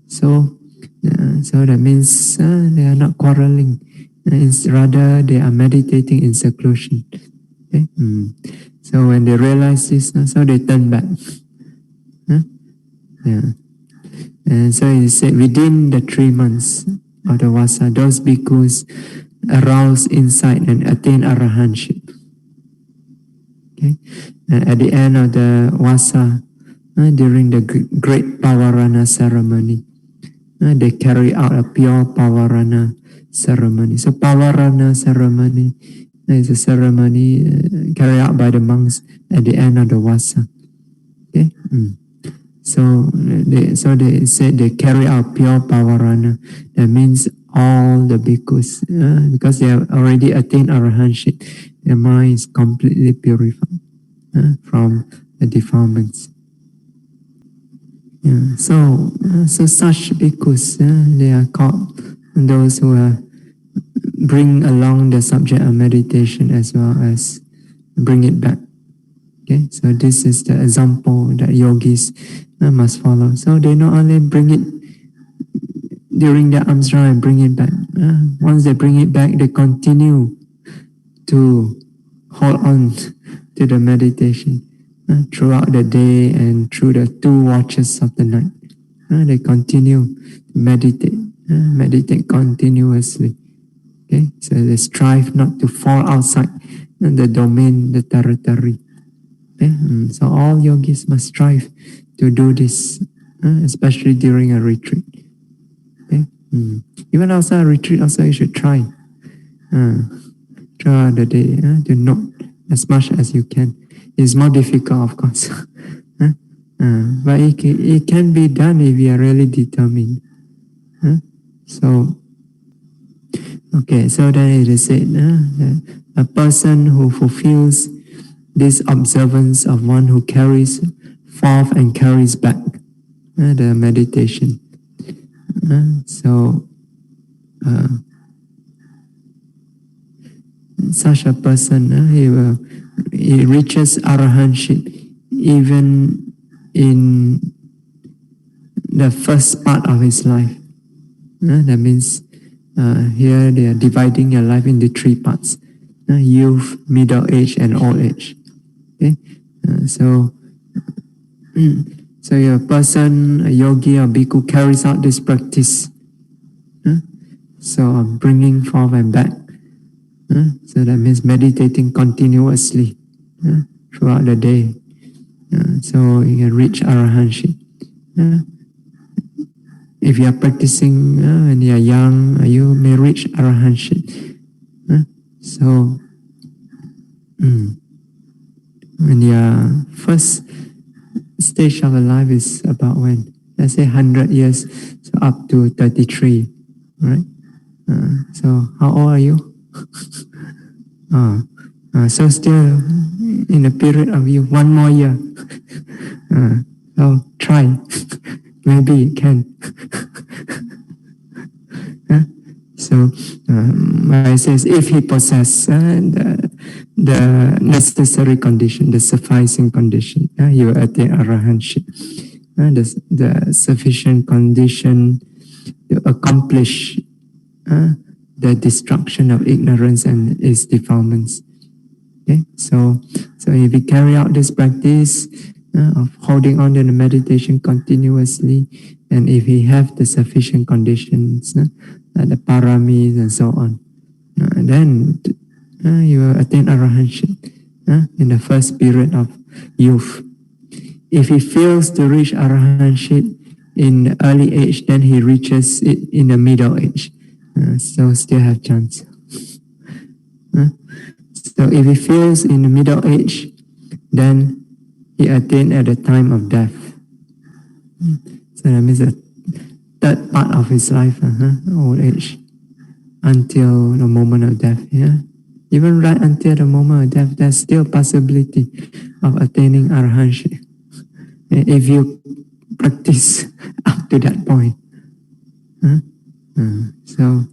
So that means they are not quarreling. Rather, they are meditating in seclusion. Okay? So when they realize this, so they turn back. Yeah. And so he said, within the 3 months of the Vassa, those bhikkhus arouse insight and attain arahantship. Okay? And at the end of the Vassa, during the great Pavarana ceremony, they carry out a pure Pavarana ceremony. So Pavarana ceremony is a ceremony carried out by the monks at the end of the Vassa. Okay? So they said they carry out pure Pavarana. That means all the bhikkhus, because they have already attained arahantship, their mind is completely purified from the deformance. Yeah. So such bhikkhus, they are called those who bring along the subject of meditation as well as bring it back. Okay, so this is the example that yogis must follow. So they not only bring it during the amsra and bring it back. Once they bring it back, they continue to hold on to the meditation throughout the day and through the 2 watches of the night. They continue to meditate continuously. Okay, so they strive not to fall outside the domain, the territory. Okay? So all yogis must strive to do this, especially during a retreat. Okay? Even outside a retreat, also you should try throughout the day to note as much as you can. It's more difficult, of course, but it can be done if you are really determined. So, okay, so then it is said, a person who fulfills this observance of one who carries forth and carries back the meditation. Such a person, he reaches arahantship even in the first part of his life. That means here they are dividing your life into three parts: youth, middle age, and old age. Okay, so your person, a yogi or bhikkhu, carries out this practice. So bringing forth and back. So that means meditating continuously throughout the day. So you can reach arahantship. If you are practicing when you are young, you may reach arahantship. So when your first stage of life is about when? Let's say 100 years, so up to 33, right? So how old are you? So still in the period of you, one more year. So try, maybe you can. So it says if he possesses the necessary condition, the sufficing condition, you will attain arahantship. The sufficient condition to accomplish the destruction of ignorance and its deformance. Okay, so if you carry out this practice of holding on to the meditation continuously, and if you have the sufficient conditions, like the paramis and so on, then you will attain arahantship in the first period of youth. If he fails to reach arahantship in the early age, then he reaches it in the middle age. So still have chance. So if he fails in the middle age, then he attained at the time of death. So that means the third part of his life, old age, until the moment of death. Even right until the moment of death, there's still possibility of attaining arahantship if you practice up to that point. So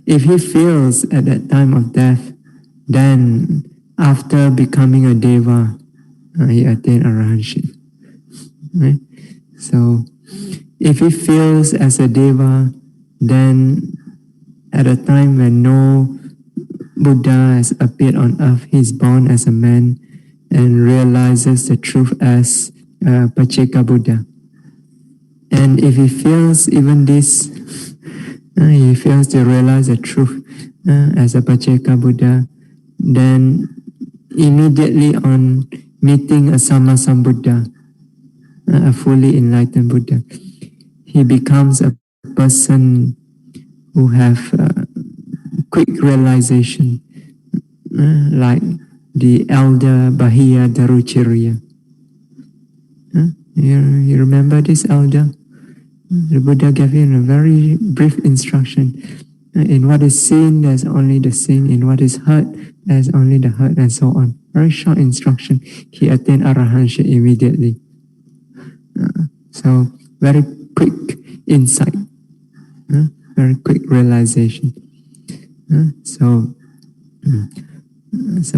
if he fails at that time of death, then after becoming a deva, he attained arahantship. Right? So if he fails as a deva, then at a time when no Buddha has appeared on earth, he is born as a man and realizes the truth as Pacceka Buddha. And if he fails even this, he fails to realize the truth as a Pacceka Buddha, then immediately on meeting a Sammasambuddha, a fully enlightened Buddha, he becomes a person who have quick realization, like the elder Bahiya Daruchirya. You remember this elder? The Buddha gave him a very brief instruction. In what is seen, there's only the seen. In what is heard, there's only the heard, and so on. Very short instruction. He attained arahantship immediately. So very quick insight, very quick realization. So this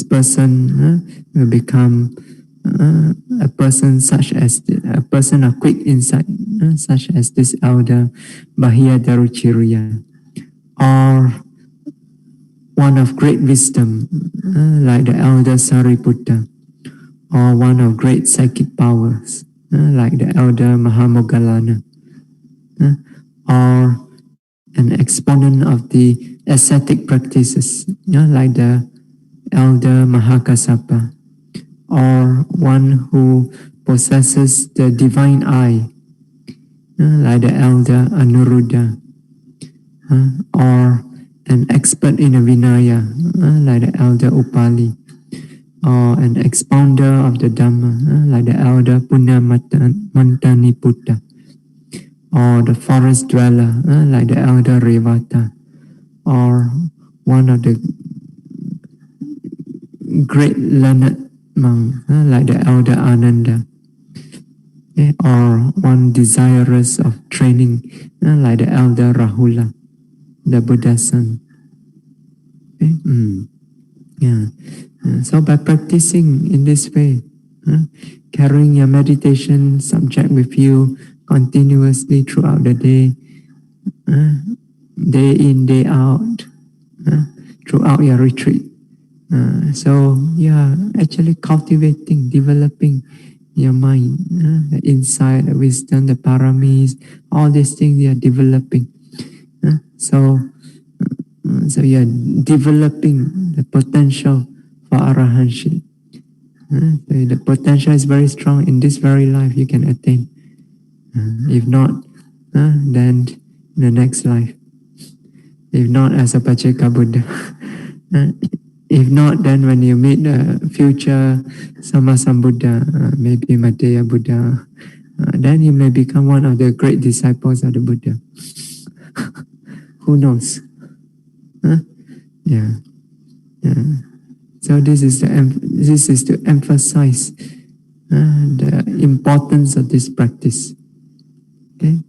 person will become a person such as a person of quick insight, such as this elder Bahiya Daruchirya, or one of great wisdom, like the elder Sariputta, or one of great psychic powers, like the elder Mahamoggallana, or an exponent of the ascetic practices, like the elder Mahakassapa, or one who possesses the divine eye, like the elder Anuruddha, or an expert in a Vinaya, like the elder Upali, or an expounder of the Dhamma, like the elder Punnamantaniputta, or the forest dweller, like the elder Revata, or one of the great learned monk, like the elder Ananda, or one desirous of training, like the elder Rahula, the Buddha's son. So by practicing in this way, Carrying your meditation subject with you continuously throughout the day, day in, day out, throughout your retreat. So yeah, actually cultivating, developing your mind, the insight, the wisdom, the paramis, all these things you are developing. So you are developing the potential for arahantship. So the potential is very strong in this very life you can attain. If not, then in the next life. If not as a Pacceka Buddha. If not, then when you meet the future Sammasambuddha, maybe Madhya Buddha, then you may become one of the great disciples of the Buddha. Who knows? Yeah. So this is to emphasize the importance of this practice. Okay.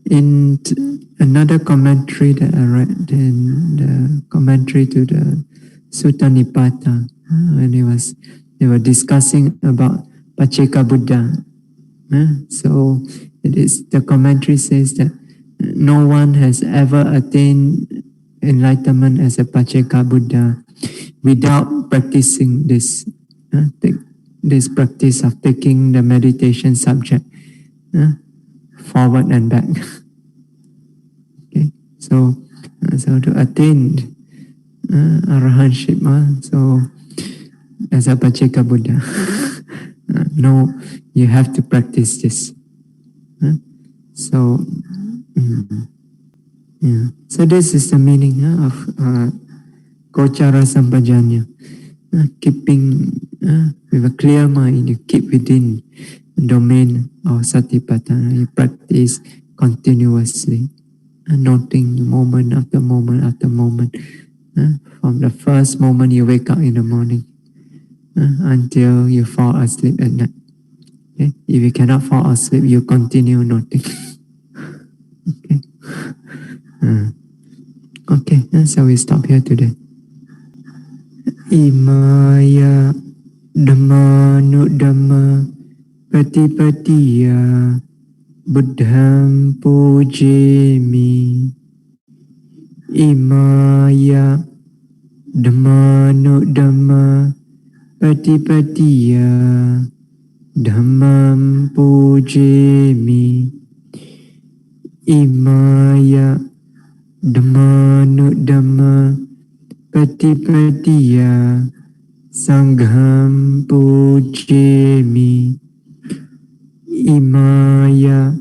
In another commentary that I read, in the commentary to the Sutta Nipata, when they were discussing about Pacceka Buddha. So the commentary says that no one has ever attained enlightenment as a Pacceka Buddha without practicing this practice of taking the meditation subject forward and back. Okay, so to attain arahantship, so as a Pacceka Buddha, no, you have to practice this. So this is the meaning of Gochara Sampajanya. Keeping with a clear mind, you keep within the domain of Satipatthana. You practice continuously, noting moment after moment after moment, from the first moment you wake up in the morning until you fall asleep at night. Okay? If you cannot fall asleep, you continue noting. Okay. Okay, so we stop here today. Imaya Dhamma nu Dhamma Patipatiya Buddham Pujemi. Imaya Dhamma nu Dhamma Patipatiya Dhammam Pujemi. Imaya Dhamma nu Dhamma Patipatiya Sangham Pujemi. Imaya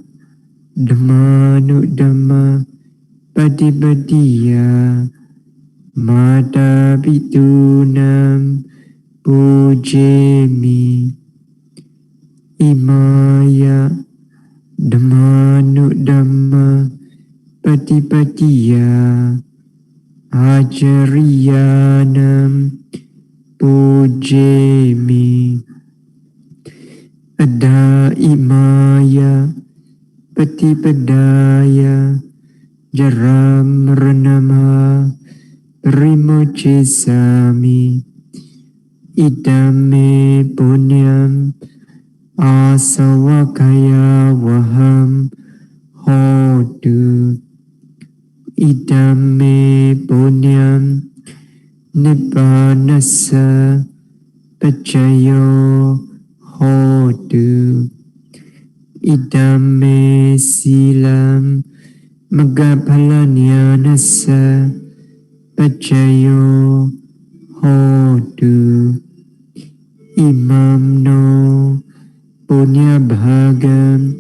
Dhamma nu Dhamma Patipatiya Mata Pitunam Pujemi. Imaya Dhamma nu Dhamma Patipatiya Acariyanam Pujemi. Ada imaya Patipadaya Jaram Ranama Primochesami. Idame punyam Asawakaya Vaham Hotu. Idame punyam Nibbanasa Pacayo Hotu. Idame silam Magaphalanyanasa Pacayo Hotu. Imam no Punya Bhagam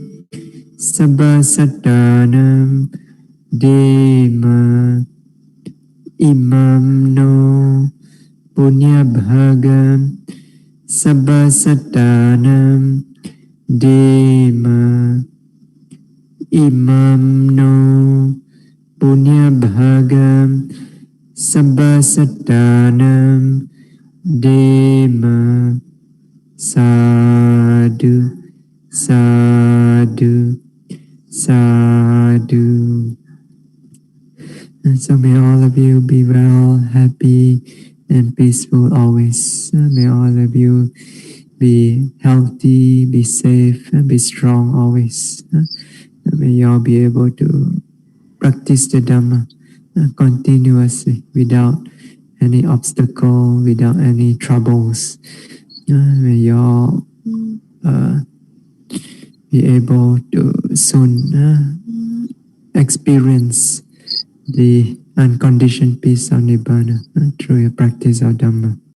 Sabbasatanam Dema. Imam no Punya Bhagam Sabbasatanam Dema. Imam no Punya Bhagam Sabbasatanam Dema. Sadhu, sadhu, sadhu. And so may all of you be well, happy, and peaceful always. May all of you be healthy, be safe, and be strong always. May you all be able to practice the Dhamma continuously without any obstacle, without any troubles. May you all be able to soon experience the unconditioned peace of Nibbana through your practice of Dhamma.